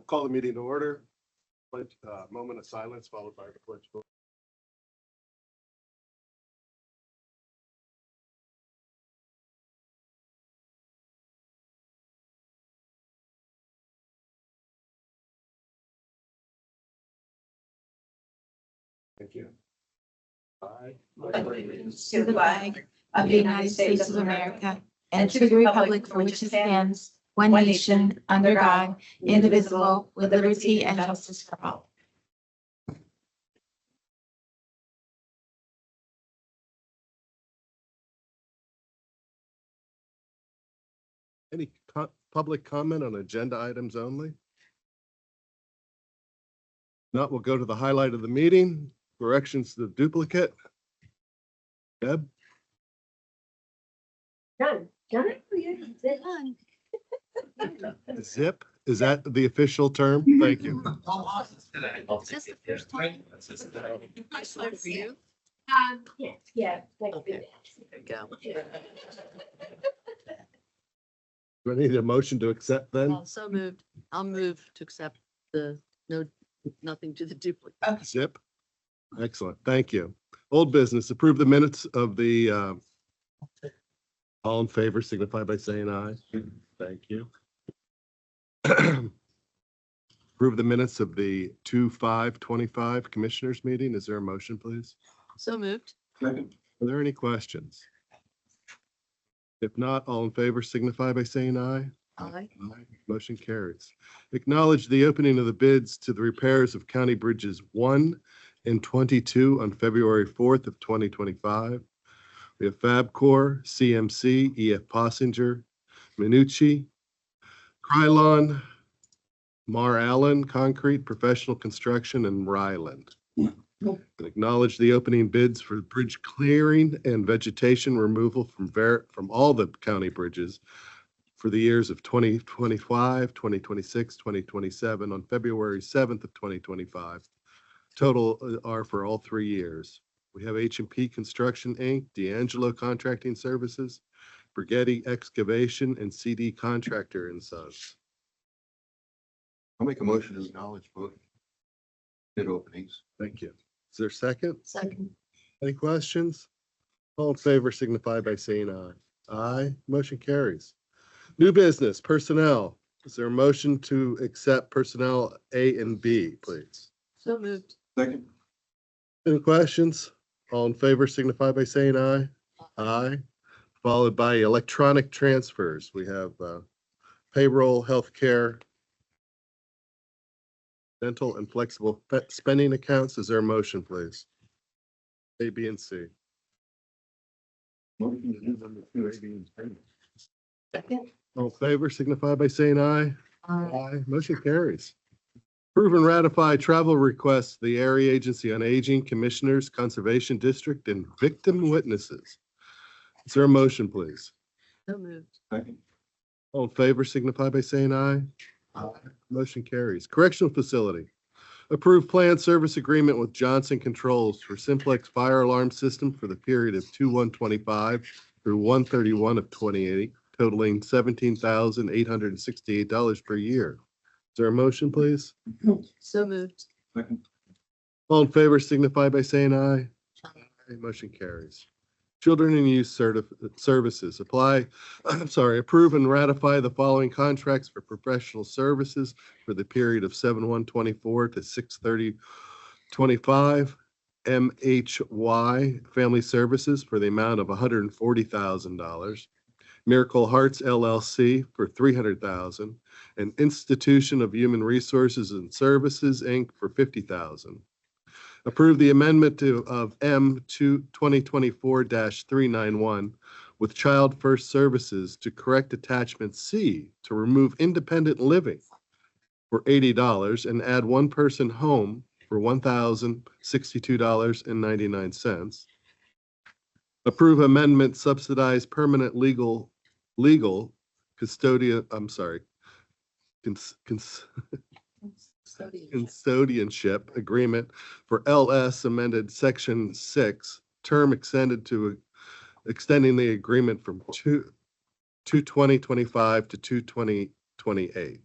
Call the meeting to order. Moment of silence followed by the pledge. Thank you. To the flag of the United States of America and to the republic for which it stands, one nation, under God, indivisible, with liberty and justice for all. Any public comment on agenda items only? Not, we'll go to the highlight of the meeting, corrections to the duplicate. Deb? Done. Zip? Is that the official term? Thank you. Is this the first time? I swear for you. Yeah. Okay. There you go. Do I need a motion to accept then? So moved. I'll move to accept the nothing to the duplicate. Zip? Excellent. Thank you. Old business, approve the minutes of the, all in favor signify by saying aye. Thank you. Approve the minutes of the 2/5/25 Commissioners meeting. Is there a motion, please? So moved. Are there any questions? If not, all in favor signify by saying aye. Aye. Motion carries. Acknowledge the opening of the bids to the repairs of County Bridges 1 and 22 on February 4th of 2025. We have Fabcor, CMC, EF Possinger, Minucci, Krylon, Mar Allen Concrete, Professional Construction, and Ryland. And acknowledge the opening bids for bridge clearing and vegetation removal from all the county bridges for the years of 2025, 2026, 2027 on February 7th of 2025. Total are for all 3 years. We have H&P Construction, Inc., D'Angelo Contracting Services, Brigetti Excavation, and CD Contractor and Sons. I'll make a motion to acknowledge both bid openings. Thank you. Is there a second? Second. Any questions? All in favor signify by saying aye. Aye. Motion carries. New business, personnel. Is there a motion to accept personnel A and B, please? So moved. Second. Any questions? All in favor signify by saying aye. Aye. Followed by electronic transfers. We have payroll, healthcare, dental, and flexible spending accounts. Is there a motion, please? A, B, and C. Motion to do number 2, A, B, and C. Second. All in favor signify by saying aye. Aye. Aye. Motion carries. Approve and ratify travel requests to the Area Agency on Aging, Commissioners, Conservation District, and Victim Witnesses. Is there a motion, please? So moved. Second. All in favor signify by saying aye. Aye. Motion carries. Correctional Facility. Approve planned service agreement with Johnson Controls for Simplex Fire Alarm System for the period of 2/1/25 through 1/31 of 2080, totaling $17,868 per year. Is there a motion, please? So moved. Second. All in favor signify by saying aye. Aye. Motion carries. Children and Youth Services. Approve and ratify the following contracts for professional services for the period of 7/1/24 to 6/30/25. MHY Family Services for the amount of $140,000. Miracle Hearts LLC for $300,000, and Institution of Human Resources and Services, Inc. for $50,000. Approve the amendment of M 2024-391 with Child First Services to correct attachment C to remove independent living for $80 and add one person home for $1,062.99. Approve amendment subsidized permanent legal custodianship agreement for LS amended section 6, term extended to extending the agreement from 2/20/25 to 2/20/28.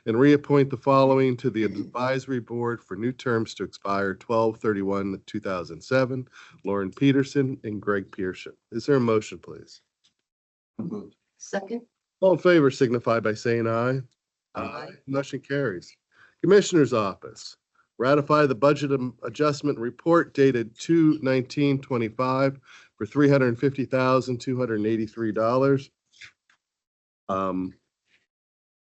and reappoint the following to the advisory board for new terms to expire 12/31/2007. Lauren Peterson and Greg Pearson. Is there a motion, please? So moved. Second. All in favor signify by saying aye. Aye. Motion carries. Commissioner's Office. Ratify the budget adjustment report dated 2/19/25 for $350,283.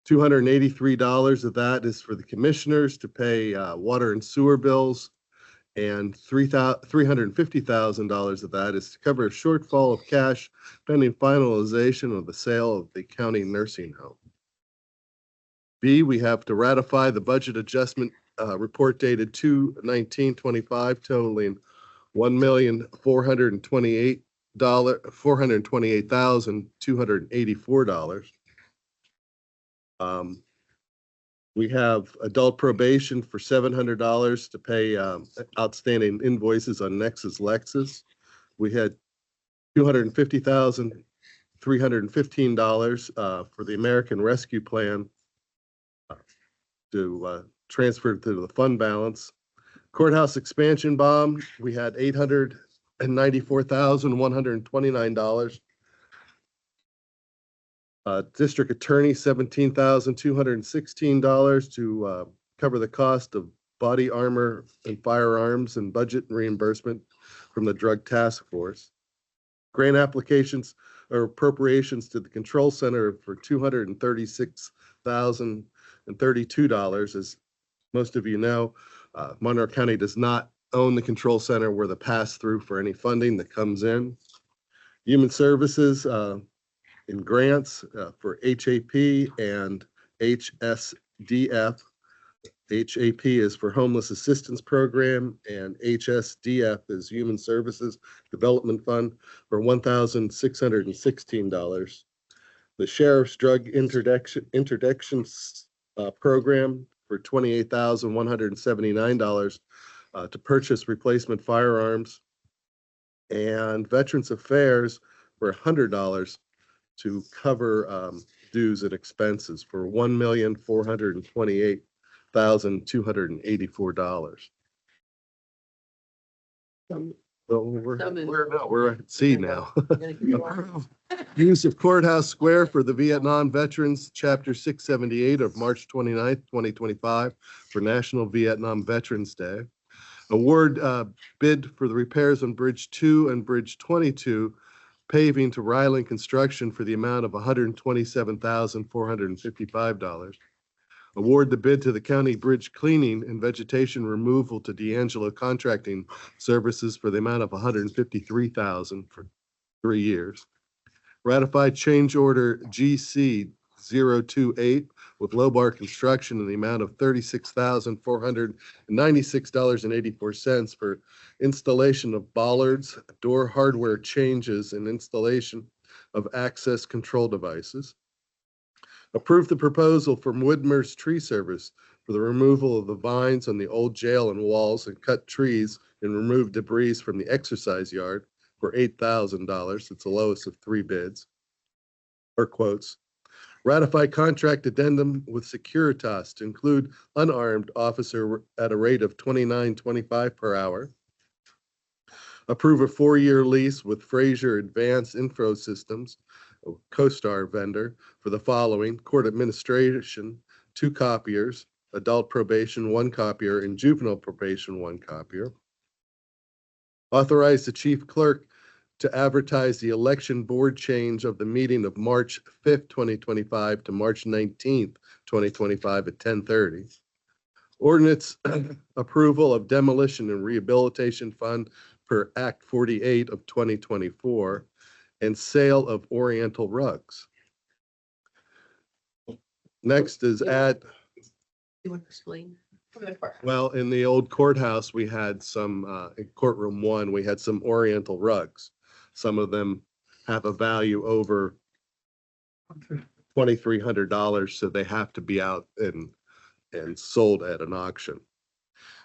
$283 of that is for the commissioners to pay water and sewer bills, and $350,000 of that is to cover a shortfall of cash pending finalization of the sale of the county nursing home. B, we have to ratify the budget adjustment report dated 2/19/25 totaling $428,284. We have adult probation for $700 to pay outstanding invoices on Nexus Lexus. We had $250,315 for the American Rescue Plan to transfer to the fund balance. Courthouse expansion bond, we had $894,129. District attorney, $17,216 to cover the cost of body armor and firearms and budget reimbursement from the Drug Task Force. Grant applications or appropriations to the Control Center for $236,032. As most of you know, Monroe County does not own the Control Center. We're the pass-through for any funding that comes in. Human Services, in grants for HAP and HSDF. HAP is for Homeless Assistance Program and HSDF is Human Services Development Fund for $1,616. The Sheriff's Drug Interdiction Program for $28,179 to purchase replacement firearms, and Veterans Affairs for $100 to cover dues and expenses for $1,428,284. So So moved. we're at C now. gonna keep going. Use of Courthouse Square for the Vietnam Veterans, Chapter 678 of March 29th, 2025 for National Vietnam Veterans Day. Award bid for the repairs on Bridge 2 and Bridge 22 paving to Ryland Construction for the amount of $127,455. Award the bid to the county bridge cleaning and vegetation removal to D'Angelo Contracting Services for the amount of $153,000 for 3 years. Ratify change order GC 028 with Lobar Construction in the amount of $36,496.84 for installation of bollards, door hardware changes, and installation of access control devices. Approve the proposal from Woodmer's Tree Service for the removal of the vines on the old jail and walls and cut trees and remove debris from the exercise yard for $8,000. It's the lowest of 3 bids or quotes. Ratify contract addendum with Securitas to include unarmed officer at a rate of $29.25 per hour. Approve a 4-year lease with Fraser Advanced Info Systems, a CoStar vendor, for the following: court administration, 2 copiers, adult probation, 1 copier, and juvenile probation, 1 copier. Authorize the chief clerk to advertise the election board change of the meeting of March 5th, 2025 to March 19th, 2025 at 10:30. Ordinance approval of demolition and rehabilitation fund per Act 48 of 2024 and sale of Oriental rugs. Next is add, You want to explain? well, in the old courthouse, we had some, in courtroom 1, we had some Oriental rugs. Some of them have a value over $2,300, so they have to be out and sold at an auction.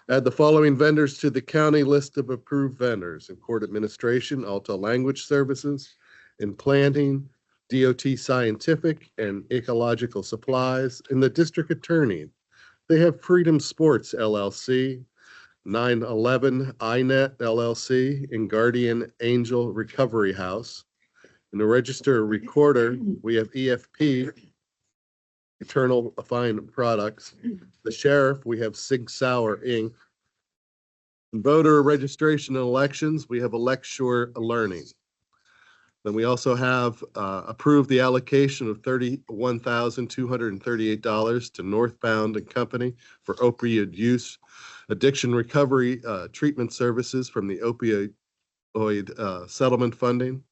Add the following vendors to the county list of approved vendors: in court administration, Alta Language Services; in planning, DOT Scientific and Ecological Supplies, and the District Attorney. They have Freedom Sports LLC, 911 iNet LLC, and Guardian Angel Recovery House. In the Register Recorder, we have EFP, Eternal Fine Products. The Sheriff, we have Sig Sauer Inc. In Voter Registration and Elections, we have Electure Learning. Then we also have approved the allocation of $31,238 to Northbound and Company for opioid use, addiction recovery treatment services from the opioid settlement funding,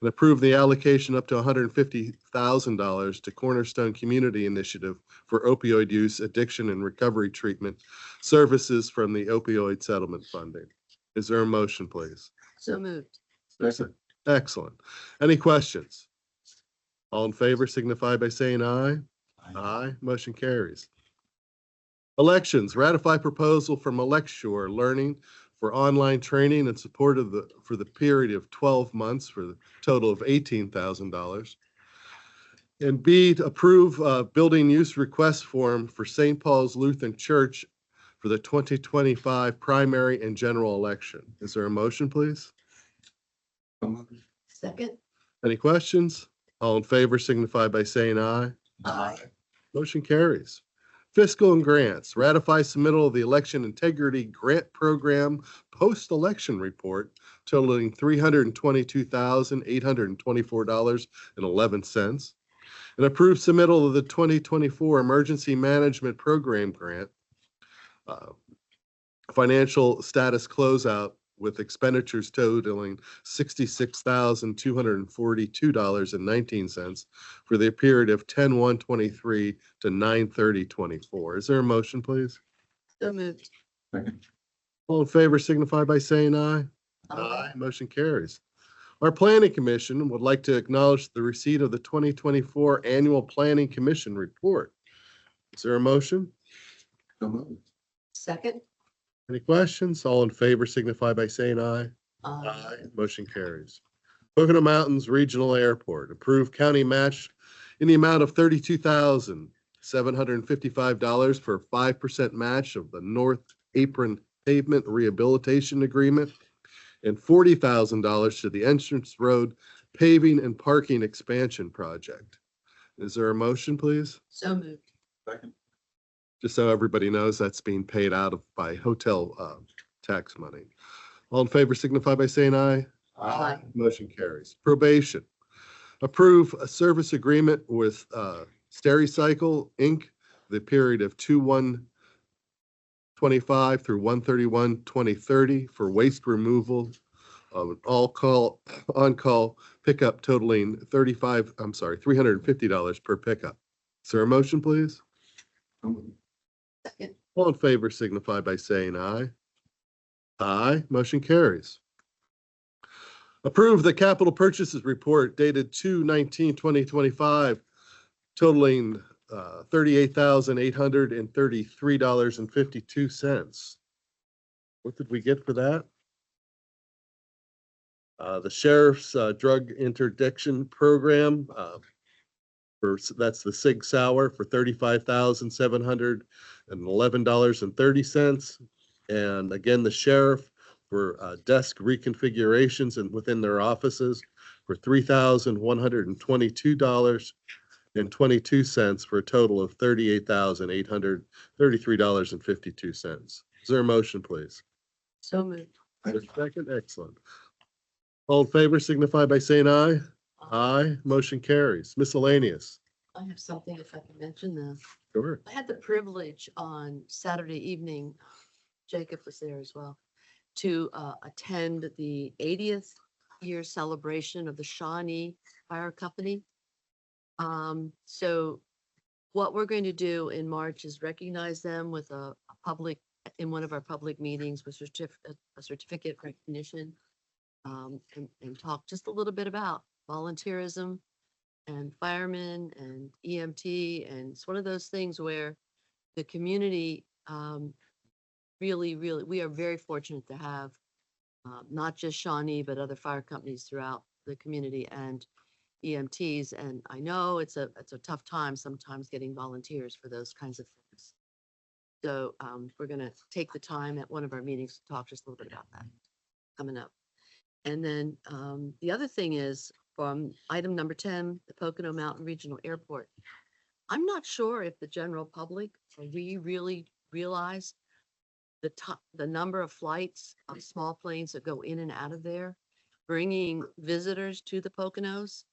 and approve the allocation up to $150,000 to Cornerstone Community Initiative for opioid use, addiction, and recovery treatment services from the opioid settlement funding. Is there a motion, please? So moved. Excellent. Any questions? All in favor signify by saying aye. Aye. Motion carries. Elections, ratify proposal from Electure Learning for online training and support for the period of 12 months for the total of $18,000. And B, to approve building use request form for St. Paul's Lutheran Church for the 2025 primary and general election. Is there a motion, please? Second. Any questions? All in favor signify by saying aye. Aye. Motion carries. Fiscal and grants, ratify submittal of the Election Integrity Grant Program post-election report totaling $322,824.11, and approve submittal of the 2024 Emergency Management Program Grant financial status closeout with expenditures totaling $66,242.19 for the period of 10/1/23 to 9/30/24. Is there a motion, please? So moved. All in favor signify by saying aye. Motion carries. Our Planning Commission would like to acknowledge the receipt of the 2024 Annual Planning Commission Report. Is there a motion? Second. Any questions? All in favor signify by saying aye. Motion carries. Pocono Mountains Regional Airport, approved county match in the amount of $32,755 for a 5% match of the North Apron Pavement Rehabilitation Agreement and $40,000 to the Entrance Road Paving and Parking Expansion Project. Is there a motion, please? So moved. Second. Just so everybody knows, that's being paid out of by hotel tax money. All in favor signify by saying aye. Aye. Motion carries. Probation. Approve a service agreement with Stericycle Inc., the period of 2/1/25 through 1/31/2030 for waste removal of an on-call pickup totaling $350 per pickup. Is there a motion, please? Second. All in favor signify by saying aye. Aye. Motion carries. Approve the capital purchases report dated 2/19/2025 totaling $38,833.52. What did we get for that? The Sheriff's Drug Interdiction Program, that's the Sig Sauer for $35,711.30. And again, the Sheriff for desk reconfigurations and within their offices for $3,122.22 for a total of $38,833.52. Is there a motion, please? So moved. Second, excellent. All in favor signify by saying aye. Aye. Motion carries. Miscellaneous. I have something if I can mention that. Sure. I had the privilege on Saturday evening, Jacob was there as well, to attend the 80th year celebration of the Shawnee Fire Company. So what we're going to do in March is recognize them with a public, in one of our public meetings with a certificate recognition, and talk just a little bit about volunteerism and firemen and EMT. And it's one of those things where the community really, we are very fortunate to have not just Shawnee, but other fire companies throughout the community. And EMTs, and I know it's a tough time sometimes getting volunteers for those kinds of things. So we're gonna take the time at one of our meetings to talk just a little bit about that coming up. And then the other thing is from item number 10, the Pocono Mountain Regional Airport. I'm not sure if the general public, or we really realize the number of flights of small planes that go in and out of there, bringing visitors to the Poconos.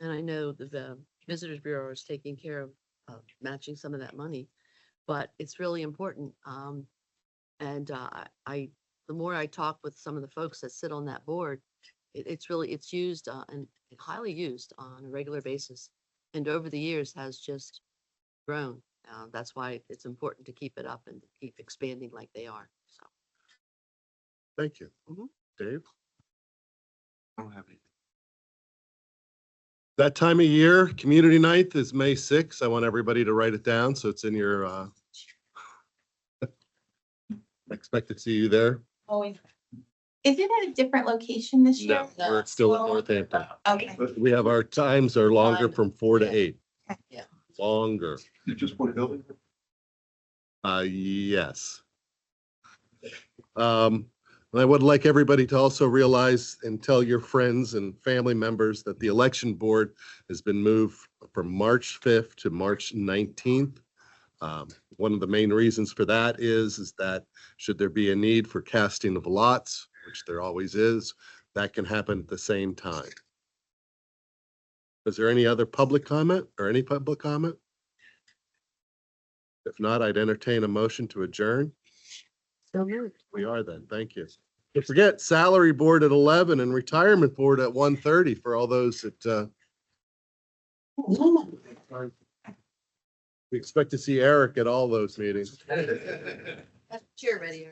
And I know the Visitors Bureau is taking care of matching some of that money, but it's really important. And the more I talk with some of the folks that sit on that board, it's used and highly used on a regular basis. And over the years has just grown. That's why it's important to keep it up and keep expanding like they are. So Thank you. Mhm. Dave? I don't have anything. That time of year, community night is May 6th. I want everybody to write it down, so it's in your, expect to see you there. Always. Is it at a different location this year? We're still at Northampton. Okay. We have our times are longer from 4 to Yeah. 8. Yeah. Longer. You just one building? Yes. And I would like everybody to also realize and tell your friends and family members that the election board has been moved from March 5th to March 19th. One of the main reasons for that is that should there be a need for casting of lots, which there always is, that can happen at the same time. Is there any other public comment or any public comment? If not, I'd entertain a motion to adjourn. so moved. We are then. Thank you. Don't forget salary board at 11 and retirement board at 1:30 for all those that we expect to see Eric at all those meetings. Cheer ready.